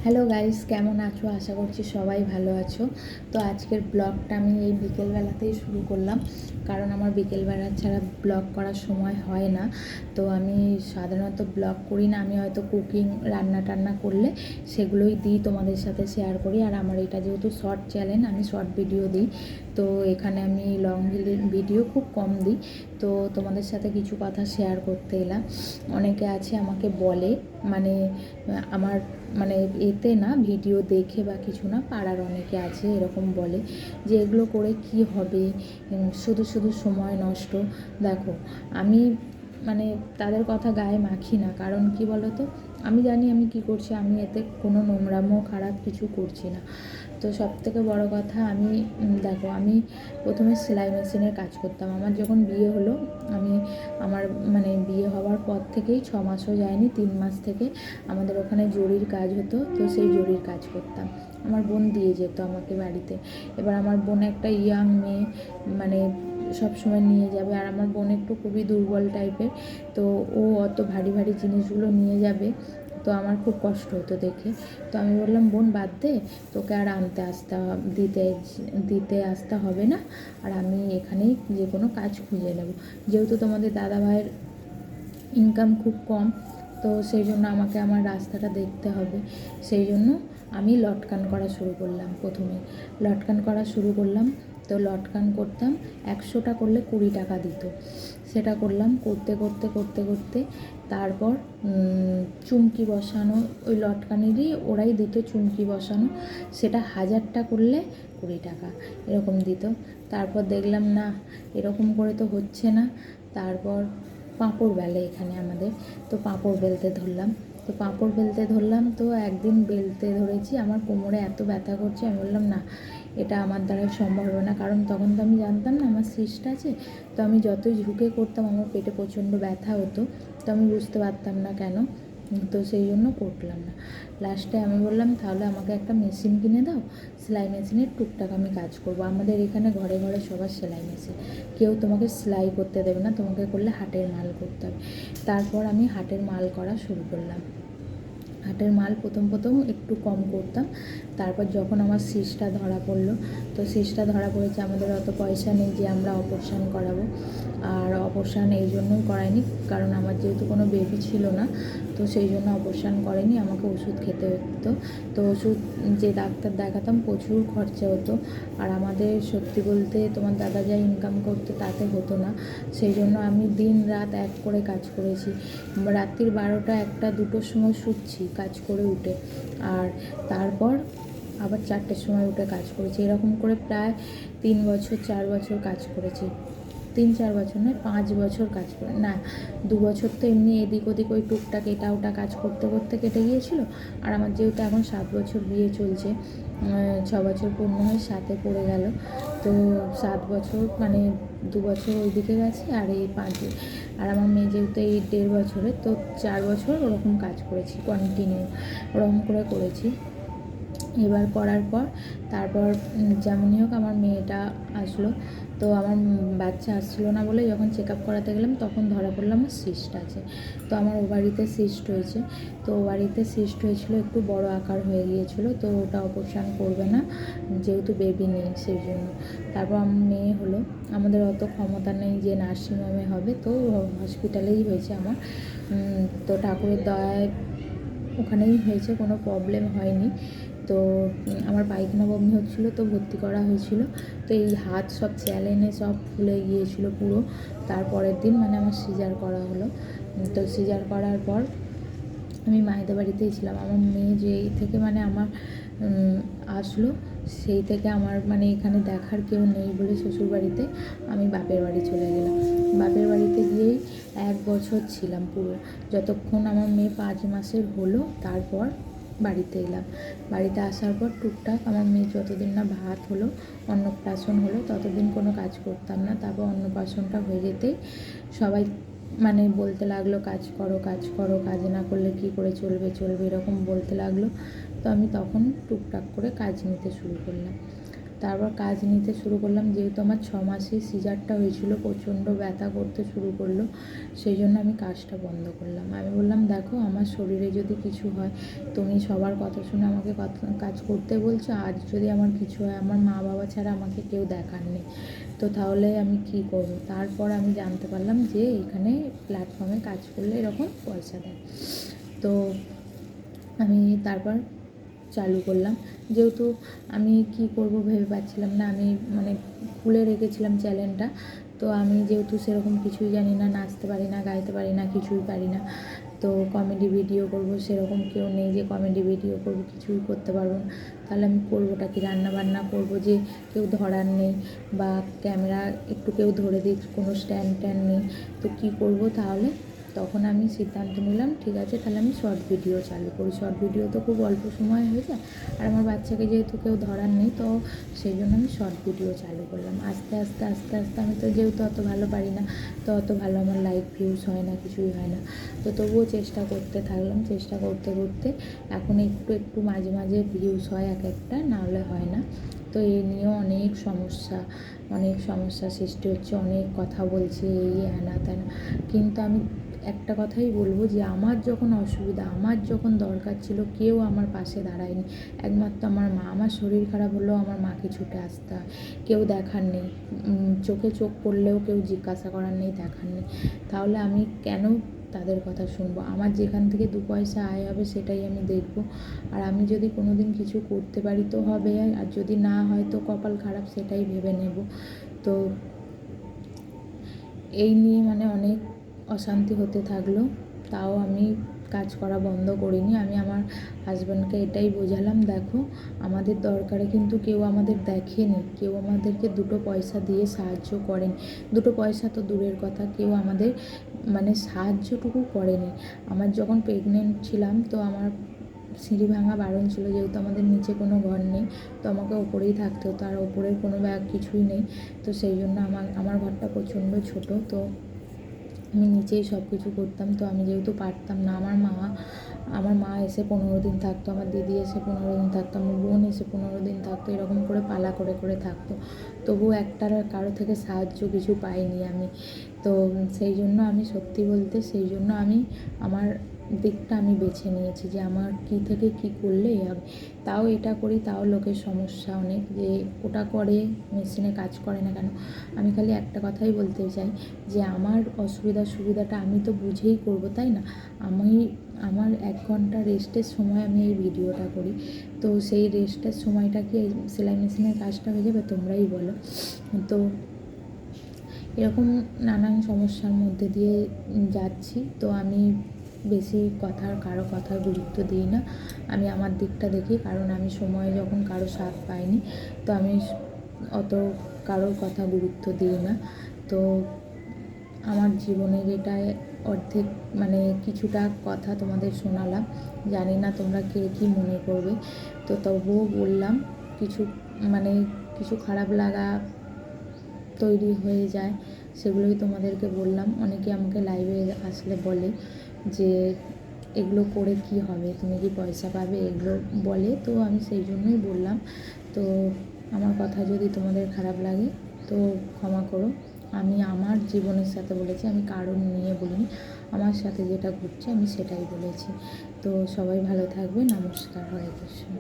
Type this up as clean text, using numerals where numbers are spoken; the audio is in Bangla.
হ্যালো গাইস, কেমন আছো? আশা করছি সবাই ভালো আছো। তো আজকের ব্লগটা আমি এই বিকেলবেলাতেই শুরু করলাম, কারণ আমার বিকেলবেলা ছাড়া ব্লগ করার সময় হয় না। তো আমি সাধারণত ব্লগ করি না, আমি হয়তো কুকিং রান্না টান্না করলে সেগুলোই দিই, তোমাদের সাথে শেয়ার করি। আর আমার এটা যেহেতু শর্ট চ্যানেল, আমি শর্ট ভিডিও দিই, তো এখানে আমি লং ভিডিও খুব কম দিই। তো তোমাদের সাথে কিছু কথা শেয়ার করতে এলাম। অনেকে আছে আমাকে বলে, মানে আমার মানে এতে না, ভিডিও দেখে বা কিছু না, পাড়ার অনেকে আছে এরকম বলে যে এগুলো করে কি হবে, শুধু শুধু সময় নষ্ট। দেখো, আমি মানে তাদের কথা গায়ে মাখি না, কারণ কি বলো তো, আমি জানি আমি কি করছি, আমি এতে কোনো নোংরামো খারাপ কিছু করছি না। তো সবথেকে বড় কথা, আমি দেখো, আমি প্রথমে সেলাই মেশিনের কাজ করতাম। আমার যখন বিয়ে হলো, আমি আমার মানে বিয়ে হওয়ার পর থেকেই 6 মাসও যায়নি, 3 মাস থেকে আমাদের ওখানে জরির কাজ হতো, তো সেই জরির কাজ করতাম। আমার বোন দিয়ে যেত আমাকে বাড়িতে। এবার আমার বোন একটা ইয়াং মেয়ে, মানে সব সময় নিয়ে যাবে, আর আমার বোন একটু খুবই দুর্বল টাইপের, তো ও অত ভারী ভারী জিনিসগুলো নিয়ে যাবে, তো আমার খুব কষ্ট হতো দেখে। তো আমি বললাম, বোন বাদ দে, তোকে আর দিতে আসতে হবে না, আর আমি এখানেই যে কোনো কাজ খুঁজে নেব। যেহেতু তোমাদের দাদা ভাইয়ের ইনকাম খুব কম, তো সেই জন্য আমাকে আমার রাস্তাটা দেখতে হবে। সেই জন্য আমি লটকান করা শুরু করলাম। প্রথমে লটকান করা শুরু করলাম, তো লটকান করতাম। 100টা করলে 20 টাকা দিত। সেটা করলাম, করতে করতে করতে করতে তারপর চুমকি বসানো, ওই লটকানেরই ওরাই দিত চুমকি বসানো, সেটা 1000টা করলে 20 টাকা এরকম দিত। তারপর দেখলাম না, এরকম করে তো হচ্ছে না। তারপর পাঁপড় বেলে এখানে আমাদের, তো পাঁপড় বেলতে ধরলাম। তো একদিন বেলতে ধরেছি, আমার কোমরে এত ব্যথা করছে, আমি বললাম না, এটা আমার দ্বারা সম্ভব হবে না, কারণ তখন তো আমি জানতাম না আমার সিস্ট আছে। তো আমি যতই ঝুঁকে করতাম আমার পেটে প্রচণ্ড ব্যথা হতো, তো আমি বুঝতে পারতাম না কেন। তো সেই জন্য করলাম না। লাস্টে আমি বললাম, তাহলে আমাকে একটা মেশিন কিনে দাও, সেলাই মেশিনের টুকটাক আমি কাজ করব। আমাদের এখানে ঘরে ঘরে সবার সেলাই মেশিন, কেউ তোমাকে সেলাই করতে দেবে না, তোমাকে করলে হাটের মাল করতে হবে। তারপর আমি হাটের মাল করা শুরু করলাম। হাটের মাল প্রথম প্রথম একটু কম করতাম। তারপর যখন আমার সিসটা ধরা পড়লো, তো সিসটা ধরা পড়েছে, আমাদের অত পয়সা নেই যে আমরা অপারেশান করাবো। আর অপারেশান এই জন্যই করায়নি, কারণ আমার যেহেতু কোনো বেবি ছিল না, তো সেই জন্য অপারেশান করেনি, আমাকে ওষুধ খেতে হতো। তো ওষুধ যে ডাক্তার দেখাতাম প্রচুর খরচা হতো, আর আমাদের সত্যি বলতে তোমার দাদা যা ইনকাম করতে তাতে হতো না। সেই জন্য আমি দিন রাত এক করে কাজ করেছি। রাত্রির 12টা 1টা 2টোর সময় শুচ্ছি কাজ করে উঠে, আর তারপর আবার 4টের সময় উঠে কাজ করেছি। এরকম করে প্রায় 3 বছর 4 বছর কাজ করেছি। 3-4 বছর নয়, 5 বছর কাজ করে, না 2 বছর তো এমনি এদিক ওদিক ওই টুকটাক এটা ওটা কাজ করতে করতে কেটে গিয়েছিল। আর আমার যেহেতু এখন 7 বছর বিয়ে চলছে, 6 বছর পূর্ণ হয়ে 7-এ পড়ে গেল, তো 7 বছর মানে 2 বছর ওই দিকে গেছে, আর এই 5, আর আমার মেয়ে যেহেতু এই 1.5 বছরের, তো 4 বছর ওরকম কাজ করেছি, কন্টিনিউ ওরকম করে করেছি। এবার করার পর তারপর যেমনই হোক আমার মেয়েটা আসলো। তো আমার বাচ্চা আসছিলো না বলে যখন চেক আপ করাতে গেলাম, তখন ধরা পড়লো আমার সিস্ট আছে। তো আমার ওভারিতে সিস্ট হয়েছে। তো ওভারিতে সিস্ট হয়েছিল, একটু বড় আকার হয়ে গিয়েছিলো, তো ওটা অপারেশান করবে না, যেহেতু বেবি নেই সেই জন্য। তারপর আমার মেয়ে হলো, আমাদের অত ক্ষমতা নেই যে নার্সিংহোমে হবে, তো হসপিটালেই হয়েছে আমার। তো ঠাকুরের দয়ায় ওখানেই হয়েছে, কোনো প্রবলেম হয়নি। তো আমার পায়খানা বমি হচ্ছিলো, তো ভর্তি করা হয়েছিল। তো এই হাত সব চ্যালেনে সব ফুলে গিয়েছিলো পুরো। তারপরের দিন মানে আমার সিজার করা হলো। তো সিজার করার পর আমি মায়েদের বাড়িতেই ছিলাম। আমার মেয়ে যেই থেকে মানে আমার আসলো, সেই থেকে আমার মানে এখানে দেখার কেউ নেই বলে শ্বশুরবাড়িতে আমি বাপের বাড়ি চলে গেলাম। বাপের বাড়িতে গিয়েই 1 বছর ছিলাম পুরো, যতক্ষণ আমার মেয়ে 5 মাসের হলো। তারপর বাড়িতে এলাম। বাড়িতে আসার পর টুকটাক আমার মেয়ে যতদিন না ভাত হলো, অন্নপ্রাশন হলো, ততদিন কোনো কাজ করতাম না। তারপর অন্নপ্রাশনটা হয়ে যেতেই সবাই মানে বলতে লাগলো, কাজ করো কাজ করো, কাজ না করলে কী করে চলবে এরকম বলতে লাগলো। তো আমি তখন টুকটাক করে কাজ নিতে শুরু করলাম। তারপর কাজ নিতে শুরু করলাম। যেহেতু আমার 6 মাসেই সিজারটা হয়েছিল, প্রচণ্ড ব্যথা করতে শুরু করলো, সেই জন্য আমি কাজটা বন্ধ করলাম। আমি বললাম, দেখো আমার শরীরে যদি কিছু হয়, তুমি সবার কথা শুনে আমাকে কাজ করতে বলছো, আজ যদি আমার কিছু হয়, আমার মা বাবা ছাড়া আমাকে কেউ দেখার নেই, তো তাহলে আমি কি করব? তারপর আমি জানতে পারলাম যে এখানে প্ল্যাটফর্মে কাজ করলে এরকম পয়সা দেয়। তো আমি তারপর চালু করলাম। যেহেতু আমি কি করব ভেবে পাচ্ছিলাম না, আমি মানে খুলে রেখেছিলাম চ্যানেলটা। তো আমি যেহেতু সেরকম কিছুই জানি না, নাচতে পারি না, গাইতে পারি না, কিছুই পারি না, তো কমেডি ভিডিও করব সেরকম কেউ নেই যে কমেডি ভিডিও করব, কিছুই করতে পারবো না। তাহলে আমি করবোটা কি? রান্না বান্না করব যে কেউ ধরার নেই, বা ক্যামেরা একটু কেউ ধরে দিক, কোনো স্ট্যান্ড ট্যান্ড নেই, তো কী করব তাহলে? তখন আমি সিদ্ধান্ত নিলাম, ঠিক আছে তাহলে আমি শর্ট ভিডিও চালু করি। শর্ট ভিডিও তো খুব অল্প সময় হয়ে যায়, আর আমার বাচ্চাকে যেহেতু কেউ ধরার নেই, তো সেই জন্য আমি শর্ট ভিডিও চালু করলাম। আস্তে আস্তে আস্তে আস্তে আমি তো যেহেতু অত ভালো পারি না, তো অত ভালো আমার লাইক ভিউজ হয় না, কিছুই হয় না, তো তবুও চেষ্টা করতে থাকলাম। চেষ্টা করতে করতে এখন একটু একটু মাঝে মাঝে ভিউজ হয় এক একটা, না হলে হয় না। তো এই নিয়েও অনেক সমস্যা সৃষ্টি হচ্ছে, অনেক কথা বলছে, এই হ্যানা ত্যানা। কিন্তু আমি একটা কথাই বলবো যে আমার যখন অসুবিধা, আমার যখন দরকার ছিল, কেউ আমার পাশে দাঁড়ায়নি। একমাত্র আমার মা। আমার শরীর খারাপ হলেও আমার মাকে ছুটে আসতে হয়, কেউ দেখার নেই, চোখে চোখ পড়লেও কেউ জিজ্ঞাসা করার নেই, দেখার নেই। তাহলে আমি কেন তাদের কথা শুনবো? আমার যেখান থেকে 2 পয়সা আয় হবে সেটাই আমি দেখব। আর আমি যদি কোনো দিন কিছু করতে পারি তো হবে, আর যদি না হয় তো কপাল খারাপ, সেটাই ভেবে নেব। তো এই নিয়ে মানে অনেক অশান্তি হতে থাকলো, তাও আমি কাজ করা বন্ধ করিনি। আমি আমার হাজব্যান্ডকে এটাই বোঝালাম, দেখো আমাদের দরকারে কিন্তু কেউ আমাদের দেখেনি, কেউ আমাদেরকে 2 পয়সা দিয়ে সাহায্য করেনি। 2 পয়সা তো দূরের কথা, কেউ আমাদের মানে সাহায্যটুকু করেনি। আমার যখন প্রেগনেন্ট ছিলাম, তো আমার সিঁড়ি ভাঙা বারণ ছিল, যেহেতু আমাদের নিচে কোনো ঘর নেই, তো আমাকে ওপরেই থাকতে হতো, আর ওপরের কোনো ব্যাগ কিছুই নেই। তো সেই জন্য আমার ঘরটা প্রচণ্ড ছোটো, তো আমি নিচেই সব কিছু করতাম। তো আমি যেহেতু পারতাম না, আমার মা এসে 15 দিন থাকতো, আমার দিদি এসে 15 দিন থাকতো, আমার বোন এসে 15 দিন থাকতো, এরকম করে পালা করে করে থাকতো। তবুও একটার কারো থেকে সাহায্য কিছু পাইনি আমি। তো সেই জন্য আমি সত্যি বলতে, সেই জন্য আমি আমার দিকটা আমি বেছে নিয়েছি যে আমার কী থেকে কী করলেই হবে। তাও এটা করি, তাও লোকের সমস্যা অনেক, যে ওটা করে, মেশিনে কাজ করে না কেন? আমি খালি একটা কথাই বলতে চাই যে আমার সুবিধাটা আমি তো বুঝেই করব, তাই না? আমার 1 ঘন্টা রেস্টের সময় আমি এই ভিডিওটা করি, তো সেই রেস্টের সময়টা কি এই সেলাই মেশিনের কাজটা হয়ে যাবে? তোমরাই বলো। তো এরকম নানান সমস্যার মধ্যে দিয়ে যাচ্ছি। তো আমি বেশি কারো কথার গুরুত্ব দিই না, আমি আমার দিকটা দেখি। কারণ আমি সময়ে যখন কারো সাথ পাইনি, তো আমি অত কারোর কথা গুরুত্ব দিই না। তো আমার জীবনের এটাই অর্ধেক, মানে কিছুটা কথা তোমাদের শোনালাম। জানি না তোমরা কে কী মনে করবে, তো তবুও বললাম। কিছু মানে কিছু খারাপ লাগা তৈরি হয়ে যায়, সেগুলোই তোমাদেরকে বললাম। অনেকে আমাকে লাইভে আসলে বলে যে এগুলো করে কি হবে, তুমি কি পয়সা পাবে, এগুলো বলে। তো আমি সেই জন্যই বললাম। তো আমার কথা যদি তোমাদের খারাপ লাগে তো ক্ষমা করো। আমি আমার জীবনের সাথে বলেছি, আমি কারণ নিয়ে বলিনি, আমার সাথে যেটা ঘটছে আমি সেটাই বলেছি। তো সবাই ভালো থাকবে। নমস্কার, হরে কৃষ্ণ।